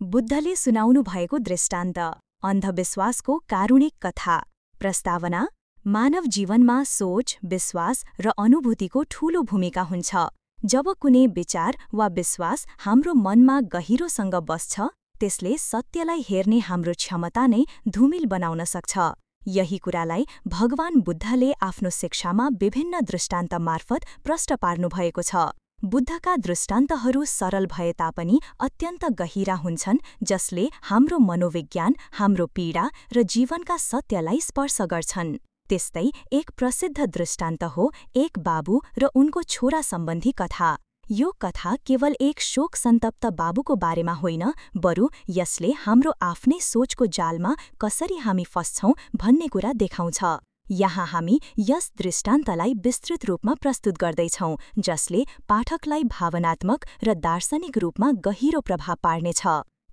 बुद्धले सुनाउनु भएको दृष्टान्त, अन्धविश्वासको कारुणिक कथा। प्रस्तावना: मानव जीवनमा सोच, विश्वास र अनुभूतिको ठूलो भूमिका हुन्छ। जब कुनै विचार वा विश्वास हाम्रो मनमा गहिरोसँग बस्छ, त्यसले सत्यलाई हेर्ने हाम्रो क्षमता नै धूमिल बनाउन सक्छ। यही कुरालाई भगवान बुद्धले आफ्नो शिक्षामा विभिन्न दृष्टान्त मार्फत प्रष्ट पार्नुभएको छ। बुद्धका दृष्टान्तहरू सरल भए तापनि अत्यन्त गहिरा हुन्छन्, जसले हाम्रो मनोविज्ञान, हाम्रो पीडा र जीवनका सत्यलाई स्पर्श गर्छन्। त्यस्तै एक प्रसिद्ध दृष्टान्त हो एक बाबु र उनको छोरा सम्बन्धी कथा। यो कथा केवल एक शोक सन्तप्त बाबुको बारेमा होइन, बरु यसले हाम्रो आफ्नै सोचको जालमा कसरी हामी फस्छौं भन्ने कुरा देखाउँछ। यहाँ हामी यस दृष्टान्तलाई विस्तृत रूपमा प्रस्तुत गर्दैछौं, जसले पाठकलाई भावनात्मक र दार्शनिक रूपमा गहिरो प्रभाव पार्नेछ।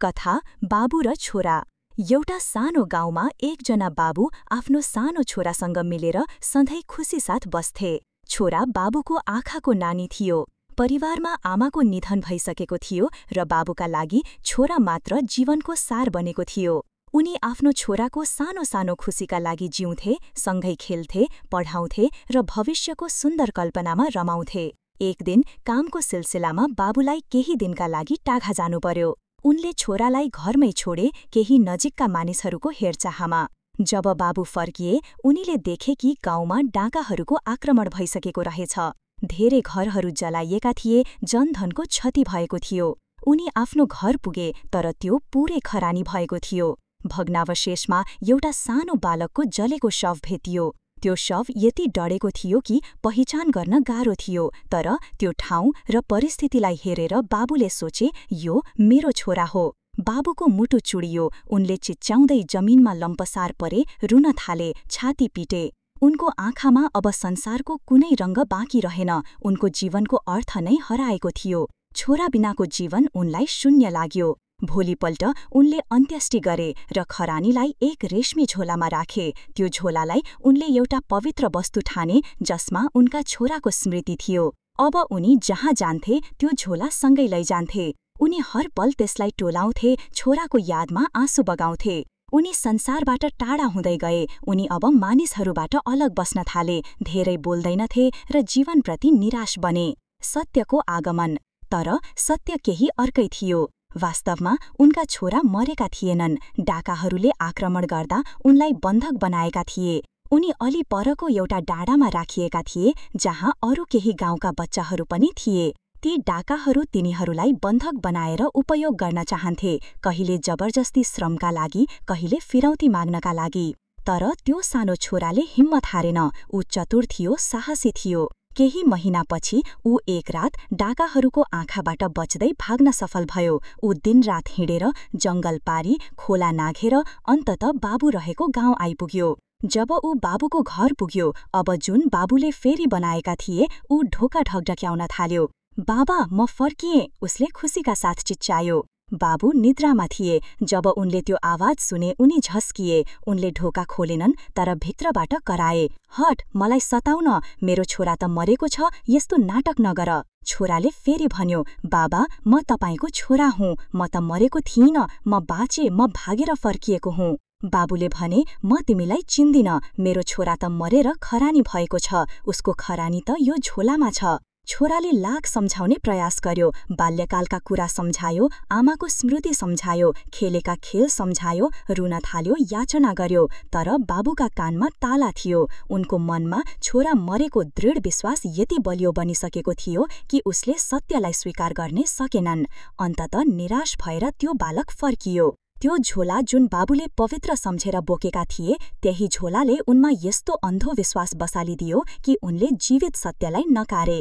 कथा: बाबु र छोरा। एउटा सानो गाउँमा एकजना बाबु आफ्नो सानो छोरासँग मिलेर सधैँ खुसीसाथ बस्थे। छोरा बाबुको आँखाको नानी थियो। परिवारमा आमाको निधन भइसकेको थियो र बाबुका लागि छोरा मात्र जीवनको सार बनेको थियो। उनी आफ्नो छोराको सानो सानो खुसीका लागि जिउँथे, सँगै खेल्थे, पढाउँथे र भविष्यको सुन्दर कल्पनामा रमाउँथे। एक दिन कामको सिलसिलामा बाबुलाई केही दिनका लागि टाघा जानु पर्यो। उनले छोरालाई घरमै छोडे, केही नजिकका मानिसहरूको हेरचाहमा। जब बाबु फर्किए, उनीले देखे कि गाउँमा डाँकाहरूको आक्रमण भइसकेको रहेछ। धेरै घरहरू जलाइएका थिए, जनधनको क्षति भएको थियो। उनी आफ्नो घर पुगे, तर त्यो पूरै खरानी भएको थियो। भग्नावशेषमा एउटा सानो बालकको जलेको शव भेटियो। त्यो शव यति डढेको थियो कि पहिचान गर्न गाह्रो थियो, तर त्यो ठाउँ र परिस्थितिलाई हेरेर बाबुले सोचे, यो मेरो छोरा हो। बाबुको मुटु चुडियो, उनले चिच्याउँदै जमिनमा लम्पसार परे, रुन थाले, छाती पिटे। उनको आँखामा अब संसारको कुनै रङ्ग बाँकी रहेन, उनको जीवनको अर्थ नै हराएको थियो। छोरा बिनाको जीवन उनलाई शून्य लाग्यो। भोलिपल्ट उनले अन्त्येष्टि गरे र खरानीलाई एक रेशमी झोलामा राखे। त्यो झोलालाई उनले एउटा पवित्र वस्तु ठाने, जसमा उनका छोराको स्मृति थियो। अब उनी जहाँ जान्थे त्यो झोला सँगै लैजान्थे। उनी हर पल त्यसलाई टोलाउँथे, छोराको यादमा आँसु बगाउँथे। उनी संसारबाट टाढा हुँदै गए। उनी अब मानिसहरूबाट अलग बस्न थाले, धेरै बोल्दैनथे र जीवनप्रति निराश बने। सत्यको आगमन। तर सत्य केही अर्कै थियो। वास्तवमा उनका छोरा मरेका थिएनन्। डाकाहरूले आक्रमण गर्दा उनलाई बन्धक बनाएका थिए। उनी अलि परको एउटा डाँडामा राखिएका थिए, जहाँ अरू केही गाउँका बच्चाहरू पनि थिए। ती डाकाहरू तिनीहरूलाई बन्धक बनाएर उपयोग गर्न चाहन्थे, कहिले जबरजस्ती श्रमका लागि, कहिले फिरौती माग्नका लागि। तर त्यो सानो छोराले हिम्मत हारेन। ऊ चतुर थियो, साहसी थियो। केही महिनापछि ऊ एक रात डाकाहरूको आँखाबाट बच्दै भाग्न सफल भयो। ऊ दिनरात हिँडेर, जङ्गल पारी, खोला नाघेर अन्तत बाबु रहेको गाउँ आइपुग्यो। जब ऊ बाबुको घर पुग्यो, अब जुन बाबुले फेरि बनाएका थिए, ऊ ढोका ढकढक्याउन थाल्यो। बाबा, म फर्किएँ, उसले खुसीका साथ चिच्चायो। बाबु निद्रामा थिए। जब उनले त्यो आवाज सुने, उनी झस्किए। उनले ढोका खोलेनन्, तर भित्रबाट कराए, हट, मलाई सताउन, मेरो छोरा त मरेको छ, यस्तो नाटक नगर। छोराले फेरि भन्यो, बाबा, म तपाईको छोरा हुँ, म त मरेको थिइन, म बाँचे, म भागेर फर्किएको हुँ। बाबुले भने, म तिमीलाई चिन्दिन, मेरो छोरा त मरेर खरानी भएको छ, उसको खरानी त यो झोलामा छ। छोराले लाख सम्झाउने प्रयास गर्यो, बाल्यकालका कुरा सम्झायो, आमाको स्मृति सम्झायो, खेलेका खेल सम्झायो, रुन थाल्यो, याचना गर्यो, तर बाबुका कानमा ताला थियो। उनको मनमा छोरा मरेको दृढ विश्वास यति बलियो बनिसकेको थियो कि उसले सत्यलाई स्वीकार गर्ने सकेनन्। अन्ततः निराश भएर त्यो बालक फर्कियो। त्यो झोला जुन बाबुले पवित्र सम्झेर बोकेका थिए, त्यही झोलाले उनमा यस्तो अन्धो विश्वास बसालिदियो कि उनले जीवित सत्यलाई नकारे।